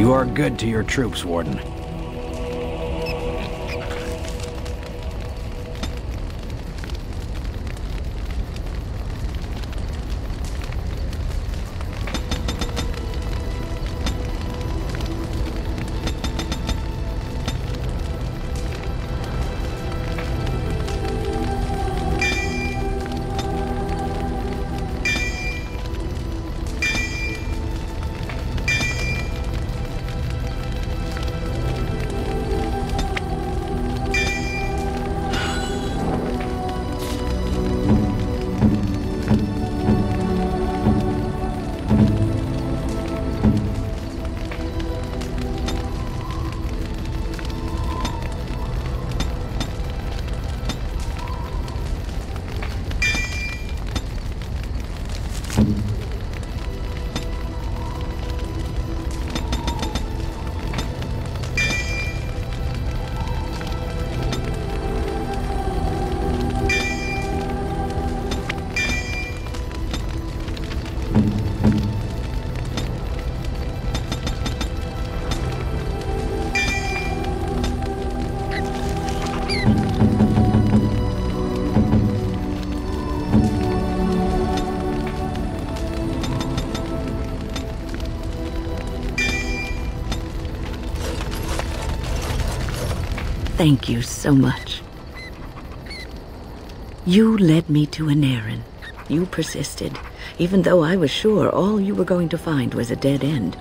You are good to your troops, Warden. Thank you so much. You led me to an errand. You persisted, even though I was sure all you were going to find was a dead end.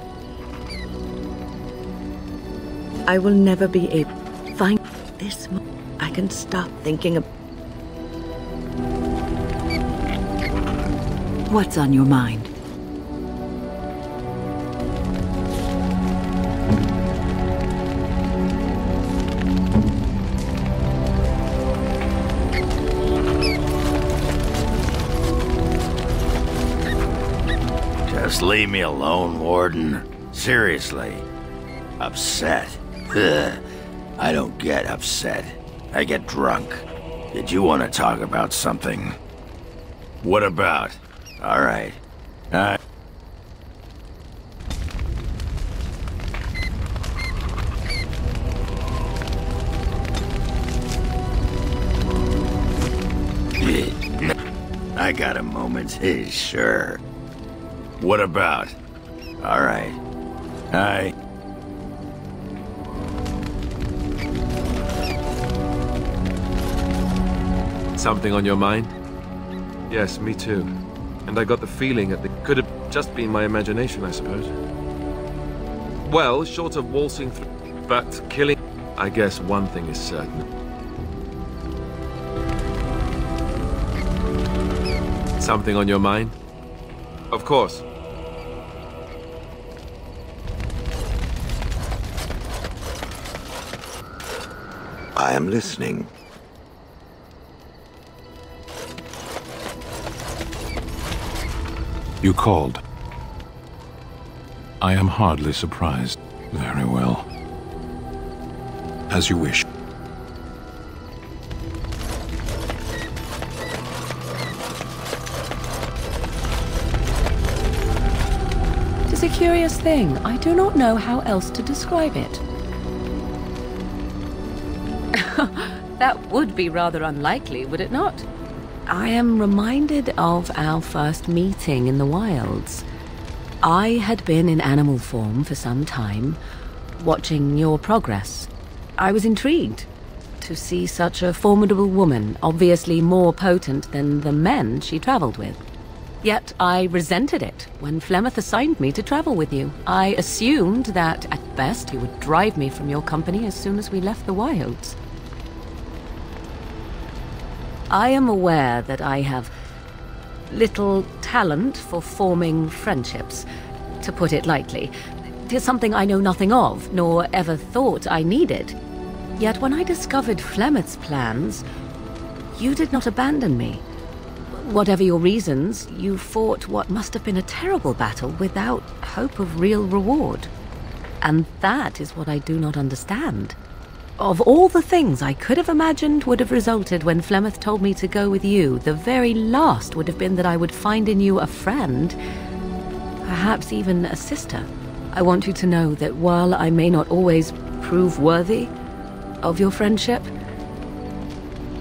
I will never be able to find this. I can stop thinking of... What's on your mind? Just leave me alone, Warden. Seriously. Upset. Ugh. I don't get upset. I get drunk. Did you want to talk about something? What about? All right. I got a moment. Sure. What about? All right. Something on your mind? Yes, me too. And I got the feeling that it could have just been my imagination, I suppose. Well, short of waltzing through, but killing... I guess one thing is certain. Something on your mind? Of course. I am listening. You called. I am hardly surprised. Very well. As you wish. It's a curious thing. I do not know how else to describe it. That would be rather unlikely, would it not? I am reminded of our first meeting in the wilds. I had been in animal form for some time, watching your progress. I was intrigued to see such a formidable woman, obviously more potent than the men she traveled with. Yet I resented it when Flemeth assigned me to travel with you. I assumed that, at best, he would drive me from your company as soon as we left the wilds. I am aware that I have little talent for forming friendships, to put it lightly. 'Tis something I know nothing of, nor ever thought I needed. Yet when I discovered Flemeth's plans, you did not abandon me. Whatever your reasons, you fought what must have been a terrible battle without hope of real reward. And that is what I do not understand. Of all the things I could have imagined would have resulted when Flemeth told me to go with you, the very last would have been that I would find in you a friend, perhaps even a sister. I want you to know that while I may not always prove worthy of your friendship,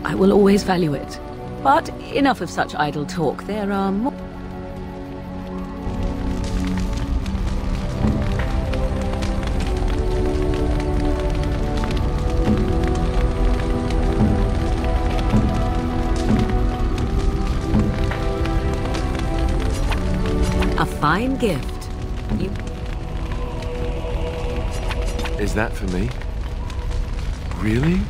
I will always value it. But enough of such idle talk. There are more. A fine gift. You... Is that for me? Really?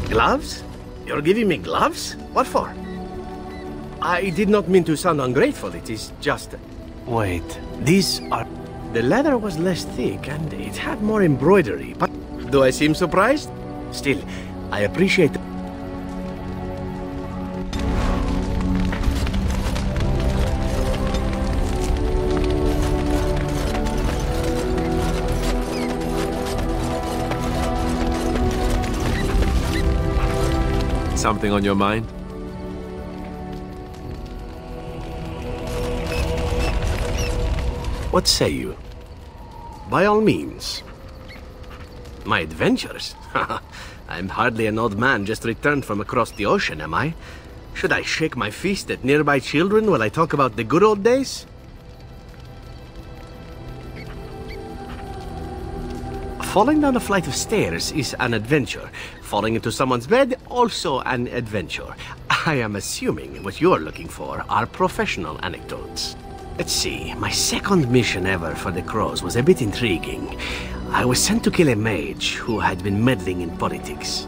Gloves? You're giving me gloves? What for? I did not mean to sound ungrateful, it is just... Wait, these are... The leather was less thick and it had more embroidery, but... Do I seem surprised? Still, I appreciate... Something on your mind? What say you? By all means. My adventures? I'm hardly an old man just returned from across the ocean, am I? Should I shake my fist at nearby children while I talk about the good old days? Falling down a flight of stairs is an adventure. Falling into someone's bed, also an adventure. I am assuming what you're looking for are professional anecdotes. Let's see, my second mission ever for the Crows was a bit intriguing. I was sent to kill a mage who had been meddling in politics.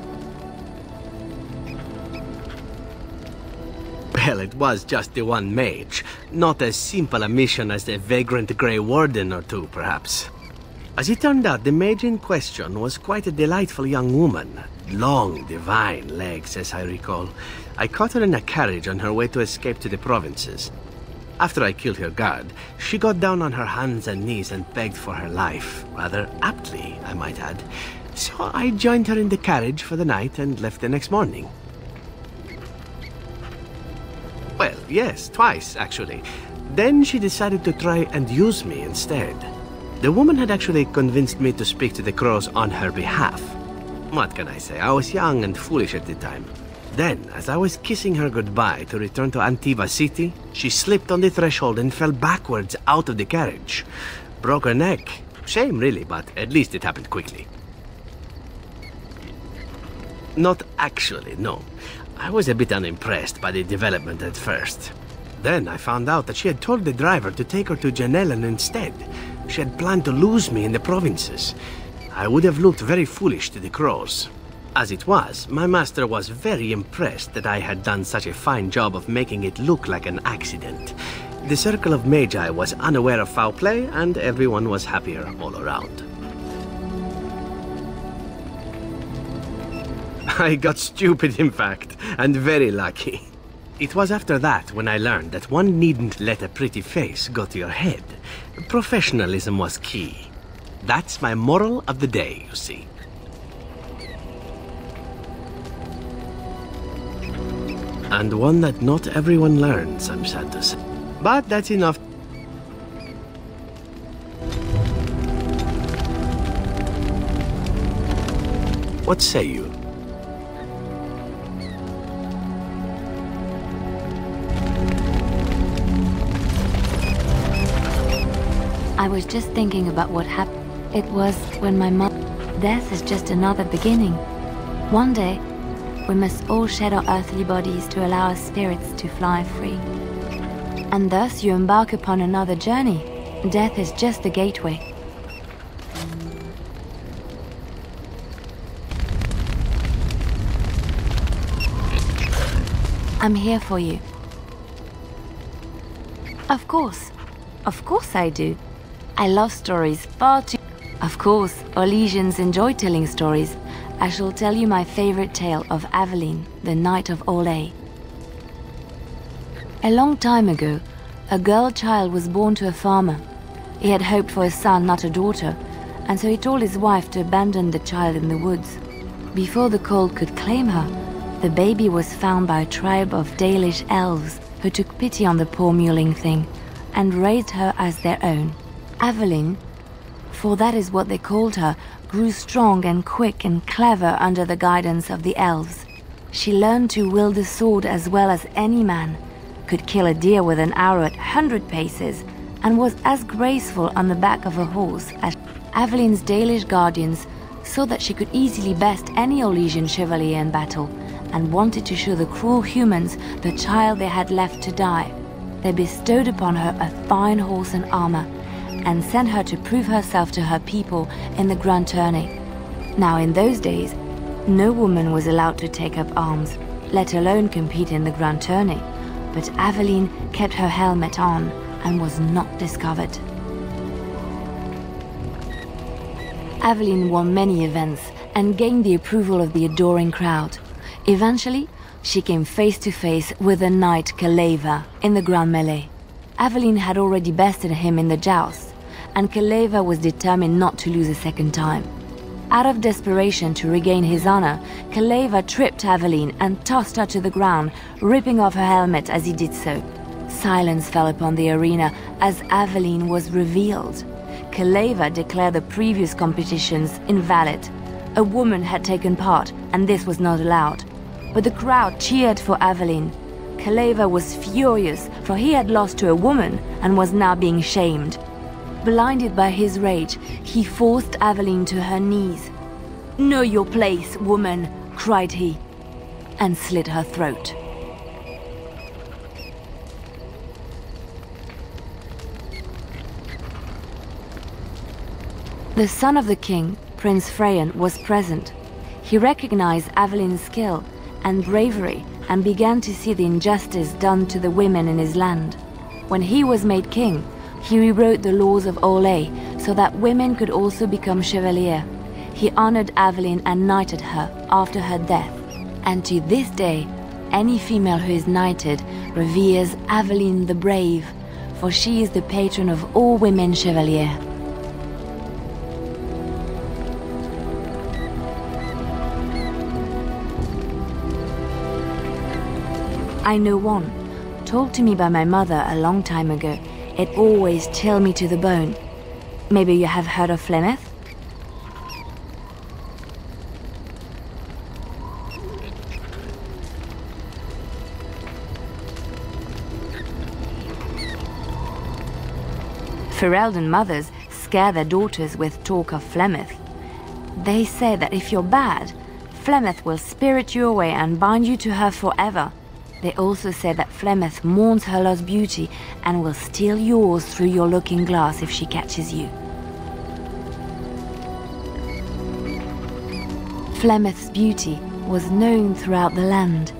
Well, it was just the one mage. Not as simple a mission as the vagrant Grey Warden or two, perhaps. As it turned out, the mage in question was quite a delightful young woman. Long, divine legs, as I recall. I caught her in a carriage on her way to escape to the provinces. After I killed her guard, she got down on her hands and knees and begged for her life. Rather aptly, I might add. So I joined her in the carriage for the night and left the next morning. Well, yes, twice, actually. Then she decided to try and use me instead. The woman had actually convinced me to speak to the Crows on her behalf. What can I say? I was young and foolish at the time. Then, as I was kissing her goodbye to return to Antiva City, she slipped on the threshold and fell backwards out of the carriage. Broke her neck. Shame, really, but at least it happened quickly. Not actually, no. I was a bit unimpressed by the development at first. Then I found out that she had told the driver to take her to Janellen instead. She had planned to lose me in the provinces. I would have looked very foolish to the Crows. As it was, my master was very impressed that I had done such a fine job of making it look like an accident. The circle of Magi was unaware of foul play, and everyone was happier all around. I got stupid, in fact, and very lucky. It was after that when I learned that one needn't let a pretty face go to your head. Professionalism was key. That's my moral of the day, you see. And one that not everyone learns, I'm sad to say. But that's enough. What say you? I was just thinking about what happened. It was when my mother... Death is just another beginning. One day, we must all shed our earthly bodies to allow our spirits to fly free. And thus you embark upon another journey. Death is just the gateway. I'm here for you. Of course I do. I love stories far too... Of course, Orlesians enjoy telling stories. I shall tell you my favorite tale of Aveline, the Knight of Orlais. A long time ago, a girl child was born to a farmer. He had hoped for a son, not a daughter, and so he told his wife to abandon the child in the woods. Before the cold could claim her, the baby was found by a tribe of Dalish elves who took pity on the poor mewling thing and raised her as their own. Aveline, for that is what they called her, grew strong and quick and clever under the guidance of the elves. She learned to wield the sword as well as any man, could kill a deer with an arrow at 100 paces, and was as graceful on the back of a horse as Aveline's Dalish guardians saw that she could easily best any Orlesian chevalier in battle, and wanted to show the cruel humans the child they had left to die. They bestowed upon her a fine horse and armor, and sent her to prove herself to her people in the grand tourney. Now in those days, no woman was allowed to take up arms, let alone compete in the grand tourney, but Aveline kept her helmet on and was not discovered. Aveline won many events and gained the approval of the adoring crowd. Eventually, she came face to face with the knight Kaleva in the grand melee. Aveline had already bested him in the joust, and Kaleva was determined not to lose a second time. Out of desperation to regain his honor, Kaleva tripped Aveline and tossed her to the ground, ripping off her helmet as he did so. Silence fell upon the arena as Aveline was revealed. Kaleva declared the previous competitions invalid. A woman had taken part, and this was not allowed. But the crowd cheered for Aveline. Kaleva was furious, for he had lost to a woman and was now being shamed. Blinded by his rage, he forced Aveline to her knees. "Know your place, woman," cried he, and slit her throat. The son of the king, Prince Freyan, was present. He recognized Aveline's skill and bravery and began to see the injustice done to the women in his land. When he was made king, he rewrote the laws of Orlais so that women could also become chevalier. He honored Aveline and knighted her after her death. And to this day, any female who is knighted reveres Aveline the Brave, for she is the patron of all women chevalier. I know one, told to me by my mother a long time ago. It always chilled me to the bone. Maybe you have heard of Flemeth? Ferelden mothers scare their daughters with talk of Flemeth. They say that if you're bad, Flemeth will spirit you away and bind you to her forever. They also say that Flemeth mourns her lost beauty and will steal yours through your looking glass if she catches you. Flemeth's beauty was known throughout the land.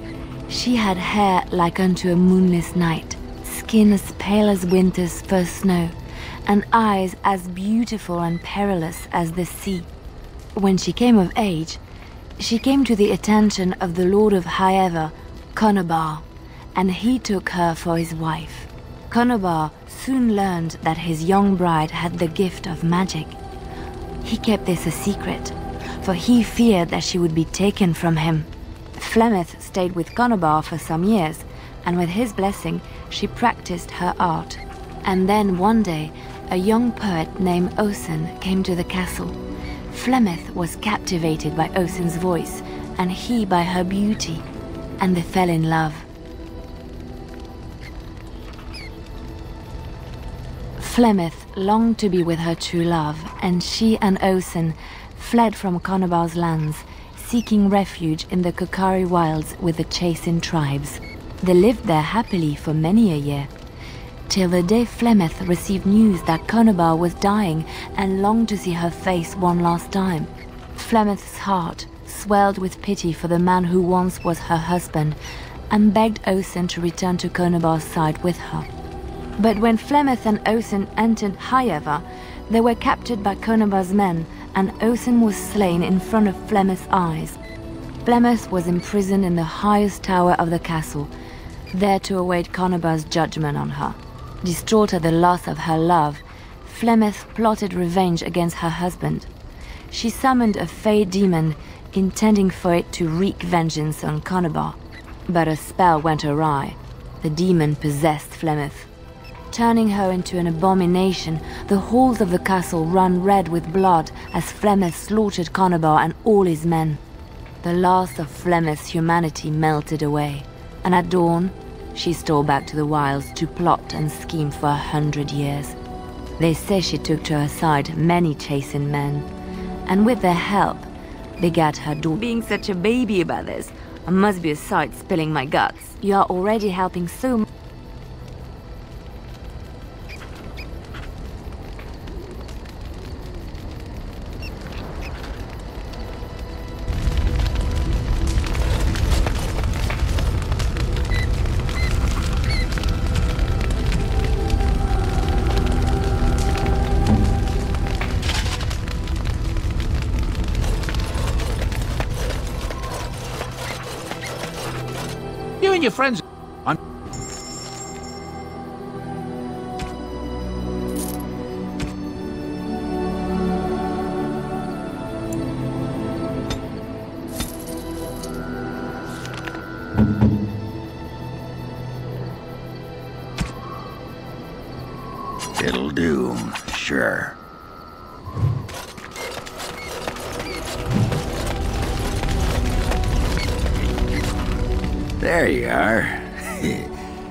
She had hair like unto a moonless night, skin as pale as winter's first snow, and eyes as beautiful and perilous as the sea. When she came of age, she came to the attention of the Lord of Highever, Conobar, and he took her for his wife. Conobar soon learned that his young bride had the gift of magic. He kept this a secret, for he feared that she would be taken from him. Flemeth stayed with Conobar for some years, and with his blessing she practiced her art. And then one day, a young poet named Osen came to the castle. Flemeth was captivated by Osen's voice, and he by her beauty, and they fell in love. Flemeth longed to be with her true love, and she and Osen fled from Conobar's lands, seeking refuge in the Kokari wilds with the Chasing tribes. They lived there happily for many a year, till the day Flemeth received news that Conobar was dying and longed to see her face one last time. Flemeth's heart swelled with pity for the man who once was her husband, and begged Osen to return to Conobar's side with her. But when Flemeth and Osen entered Highever, they were captured by Conobar's men, and Osen was slain in front of Flemeth's eyes. Flemeth was imprisoned in the highest tower of the castle, there to await Conobar's judgment on her. Distraught at the loss of her love, Flemeth plotted revenge against her husband. She summoned a fey demon, intending for it to wreak vengeance on Conobar. But a spell went awry. The demon possessed Flemeth. Turning her into an abomination, the halls of the castle run red with blood as Flemeth slaughtered Conobar and all his men. The last of Flemeth's humanity melted away, and at dawn, she stole back to the wilds to plot and scheme for 100 years. They say she took to her side many chastened men, and with their help, begat her daughter. Being such a baby about this, I must be a sight spilling my guts. You are already helping so much. You and your friends... I'm... It'll do, sure. There you are.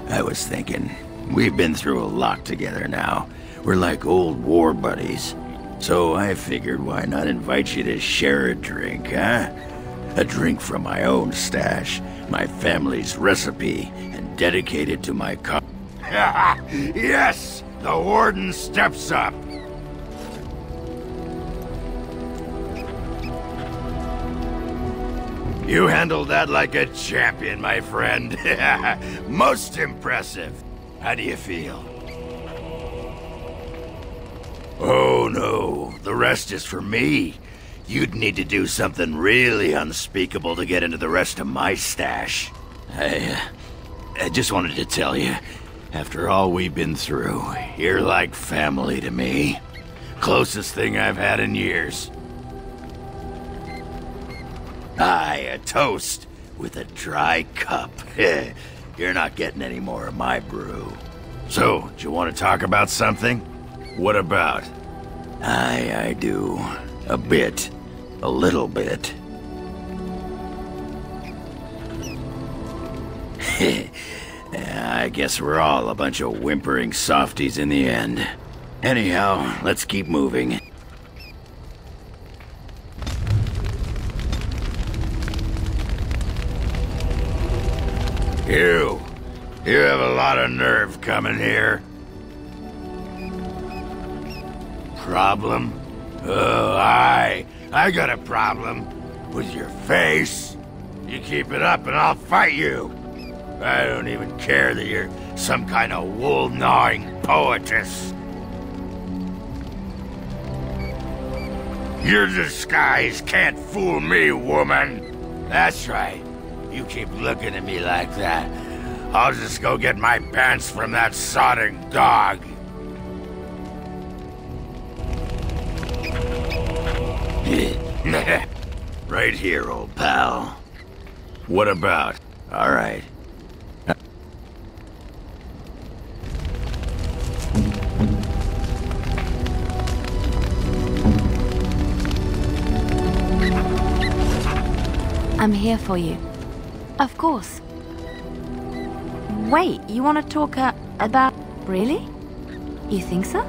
I was thinking, we've been through a lot together now. We're like old war buddies. So I figured why not invite you to share a drink, huh? A drink from my own stash, my family's recipe, and dedicated to my Yes! The warden steps up! You handled that like a champion, my friend. Most impressive. How do you feel? Oh no, the rest is for me. You'd need to do something really unspeakable to get into the rest of my stash. I just wanted to tell you, after all we've been through, you're like family to me. Closest thing I've had in years. Aye, a toast with a dry cup. You're not getting any more of my brew. So, do you want to talk about something? What about? Aye, I do. A bit. A little bit. I guess we're all a bunch of whimpering softies in the end. Anyhow, let's keep moving. You have a lot of nerve coming here. Problem? Oh, I got a problem. With your face. You keep it up and I'll fight you. I don't even care that you're some kind of wool-gnawing poetess. Your disguise can't fool me, woman. That's right. You keep looking at me like that, I'll just go get my pants from that sodding dog. Right here, old pal. What about? All right. I'm here for you. Of course. Wait, you want to talk about... Really? You think so?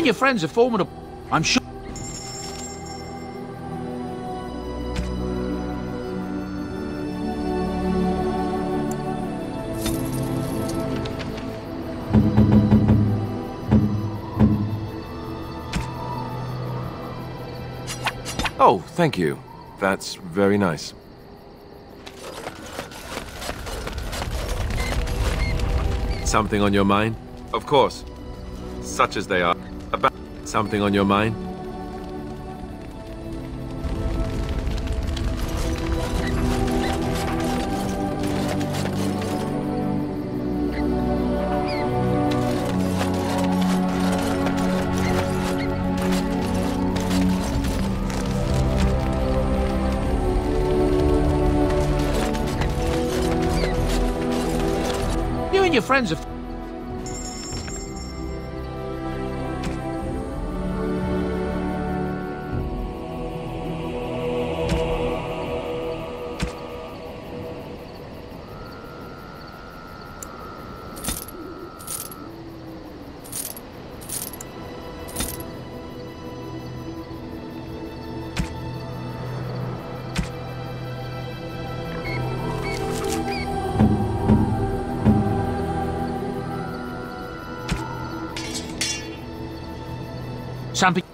and your friends are formidable. I'm sure. Oh, thank you. That's very nice. Something on your mind? Of course. Such as they are. About something on your mind? You and your friends are... Something...